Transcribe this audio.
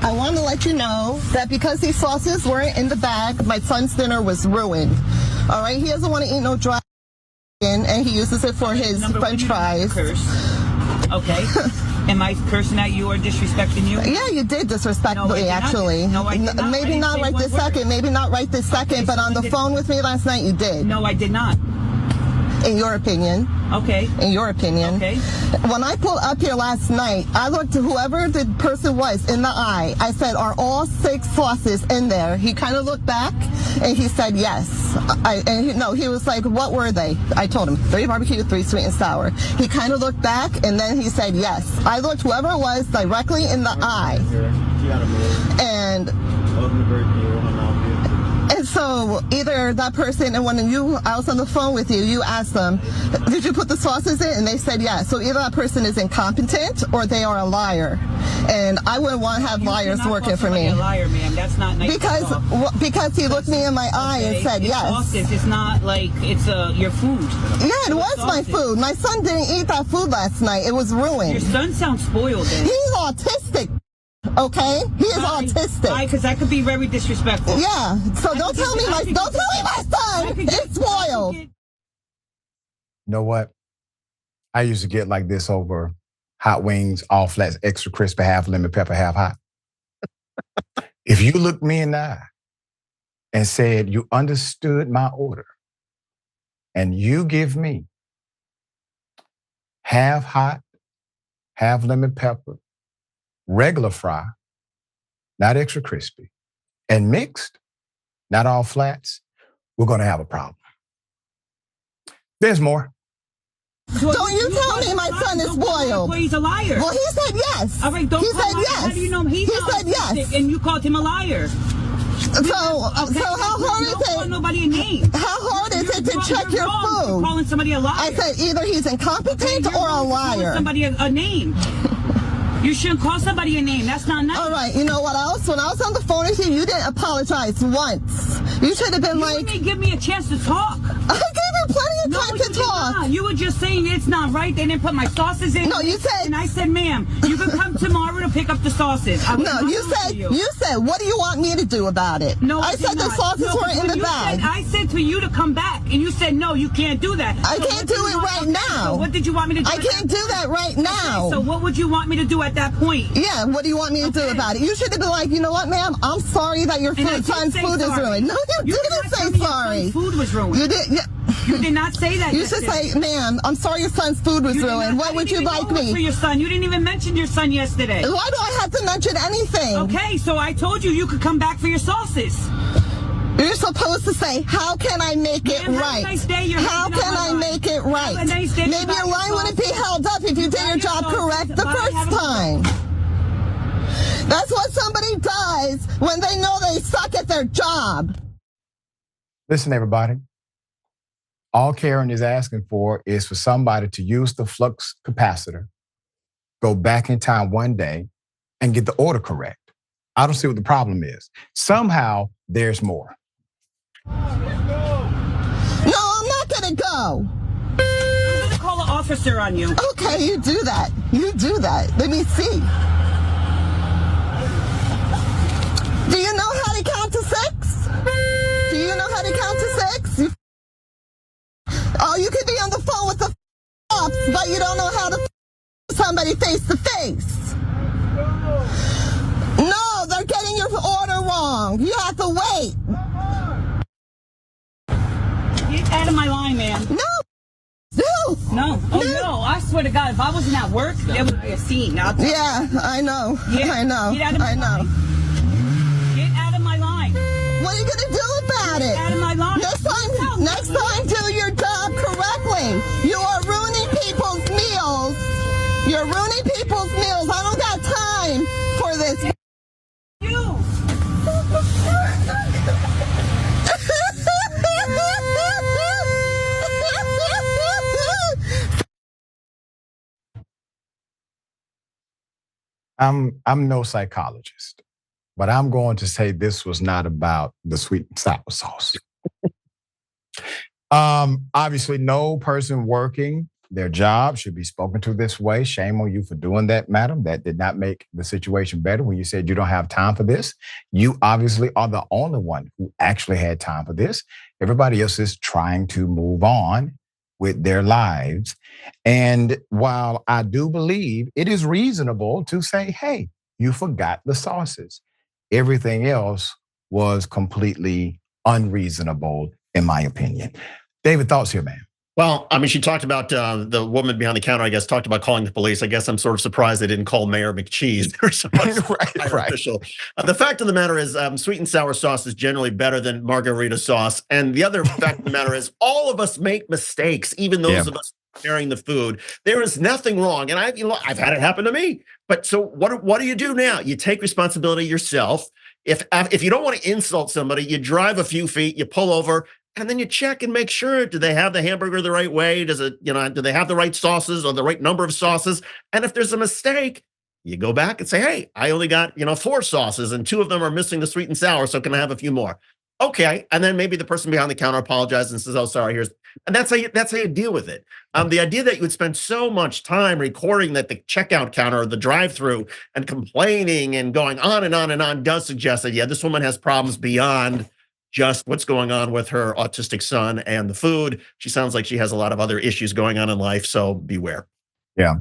I want to let you know that because these sauces weren't in the bag, my son's dinner was ruined. All right? He doesn't want to eat no dry and he uses it for his French fries. Okay. Am I cursing at you or disrespecting you? Yeah, you did disrespectfully, actually. No, I did not. Maybe not right this second. Maybe not right this second, but on the phone with me last night, you did. No, I did not. In your opinion. Okay. In your opinion. Okay. When I pulled up here last night, I looked to whoever the person was in the eye. I said, are all 6 sauces in there? He kind of looked back and he said yes. He was like, what were they? I told him 3 barbecue, 3 sweet and sour. He kind of looked back and then he said yes. I looked whoever it was directly in the eye. And so either that person, and when I was on the phone with you, you asked them, did you put the sauces in? And they said yes. So either that person is incompetent or they are a liar. And I wouldn't want to have liars working for me. A liar, ma'am. That's not nice. Because he looked me in my eye and said yes. Sauces. It's not like it's your food. Yeah, it was my food. My son didn't eat that food last night. It was ruined. Your son sounds spoiled then. He's autistic. Okay, he is autistic. Why? Because that could be very disrespectful. Yeah. So don't tell me my son is spoiled. You know what? I used to get like this over hot wings, all flats, extra crispy, half lemon pepper, half hot. If you looked me in the eye and said you understood my order, and you give me half hot, half lemon pepper, regular fry, not extra crispy, and mixed, not all flats, we're going to have a problem. There's more. Don't you tell me my son is spoiled. Well, he's a liar. Well, he said yes. All right, don't he said yes. How do you know him? He said yes. And you called him a liar. So how hard is it? Call nobody a name. How hard is it to check your food? Calling somebody a liar. I said either he's incompetent or a liar. Somebody a name. You shouldn't call somebody a name. That's not nice. All right, you know what else? When I was on the phone with you didn't apologize once. You should have been You didn't give me a chance to talk. I gave you plenty of time to talk. Not. You were just saying it's not right. They didn't put my sauces in. No, you said. And I said, ma'am, you can come tomorrow to pick up the sauces. No, you said, what do you want me to do about it? No, I said the sauces weren't in the bag. I said for you to come back, and you said, no, you can't do that. I can't do it right now. So what did you want me to do? I can't do that right now. Okay, so what would you want me to do at that point? Yeah, what do you want me to do about it? You should have been like, you know what, ma'am? I'm sorry that your son's food is ruined. No, you didn't say sorry. Your food was ruined. You did. Yeah. You did not say that. You should say, ma'am, I'm sorry your son's food was ruined. What would you like me? For your son. You didn't even mention your son yesterday. Why do I have to mention anything? Okay, so I told you you could come back for your sauces. You're supposed to say, how can I make it right? Nice day. How can I make it right? Nice day. Maybe your line wouldn't be held up if you did your job correct the first time. That's what somebody does when they know they suck at their job. Listen, everybody. All Karen is asking for is for somebody to use the flux capacitor, go back in time one day, and get the order correct. I don't see what the problem is. Somehow, there's more. No, I'm not gonna go. I'm gonna call an officer on you. Okay, you do that. You do that. Let me see. Do you know how to count to 6? Do you know how to count to 6? Oh, you could be on the phone with the cops, but you don't know how to somebody face to face. No, they're getting your order wrong. You have to wait. Get out of my line, man. No. No. Oh, no. I swear to God, if I wasn't at work, there would be a scene. Yeah, I know. Yeah. I know. Get out of my line. Get out of my line. What are you going to do about it? Get out of my line. Next time, do your job correctly. You are ruining people's meals. You're ruining people's meals. I don't got time for this. You. I'm no psychologist, but I'm going to say this was not about the sweet and sour sauce. Obviously, no person working their job should be spoken to this way. Shame on you for doing that, madam. That did not make the situation better when you said you don't have time for this. You obviously are the only one who actually had time for this. Everybody else is trying to move on with their lives. And while I do believe it is reasonable to say, hey, you forgot the sauces, everything else was completely unreasonable, in my opinion. David, thoughts here, man? Well, I mean, she talked about the woman behind the counter, I guess, talked about calling the police. I guess I'm sort of surprised they didn't call Mayor McCheese or some right. official. The fact of the matter is sweet and sour sauce is generally better than margarita sauce. And the other fact of the matter is all of us make mistakes, even those of us preparing the food. There is nothing wrong. And I've had it happen to me. But so what do you do now? You take responsibility yourself. If you don't want to insult somebody, you drive a few feet, you pull over, and then you check and make sure, do they have the hamburger the right way? Do they have the right sauces or the right number of sauces? And if there's a mistake, you go back and say, hey, I only got, 4 sauces and 2 of them are missing the sweet and sour. So can I have a few more? Okay. And then maybe the person behind the counter apologizes and says, oh, sorry, and that's how you deal with it. The idea that you would spend so much time recording that the checkout counter or the drive-thru and complaining and going on and on and on does suggest that, this woman has problems beyond just what's going on with her autistic son and the food. She sounds like she has a lot of other issues going on in life, so beware. Yeah.